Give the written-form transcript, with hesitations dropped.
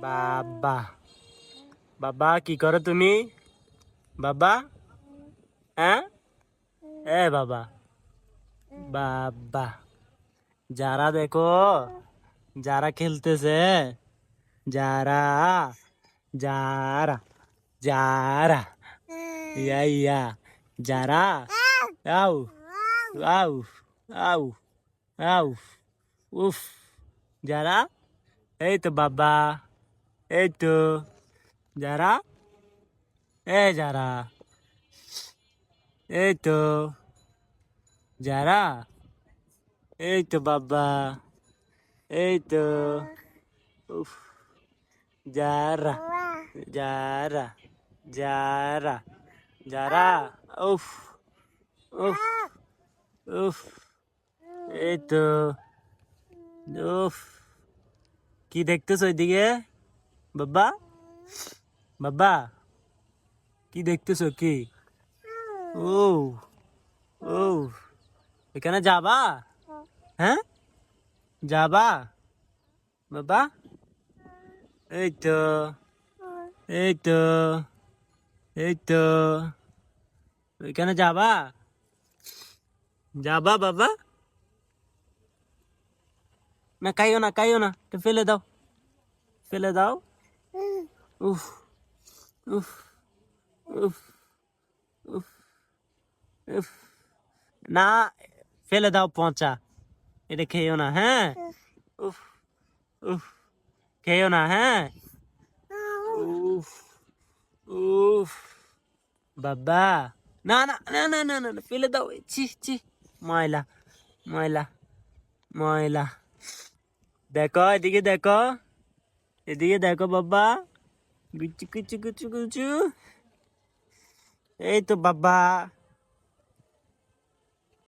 বাবা বাবা কি করো তুমি বাবা হ্যাঁ এ বাবা বাবা যারা দেখো যারা খেলতেছে যারা যারা যারা ইয়া ইয়া যারা আউ আউ আউ আউ উফ যারা এই তো বাবা এই তো যারা যারা এই তো যারা এই তো বাবা এই তো উফ যারা যারা যারা যারা উফ উফ উফ এই তো উফ কি দেখতেছ ওইদিকে বাবা বাবা কি দেখতেছ কি ও ও এখানে যাবা হ্যাঁ যাবা বাবা এই তো এই তো এই তো এখানে যাবা যাবা বাবা না কাইও না তো ফেলে দাও উফ উফ উফ উফ উফ না ফেলে দাও পচা এটা খেয়েও না হ্যাঁ উফ উফ খেয়েও না হ্যাঁ উফ উফ বাবা না না না না না না ফেলে দাও ছি ছি ময়লা ময়লা ময়লা দেখো এদিকে দেখো বাবা গুচু গুচু গুচু গুচু এই তো বাবা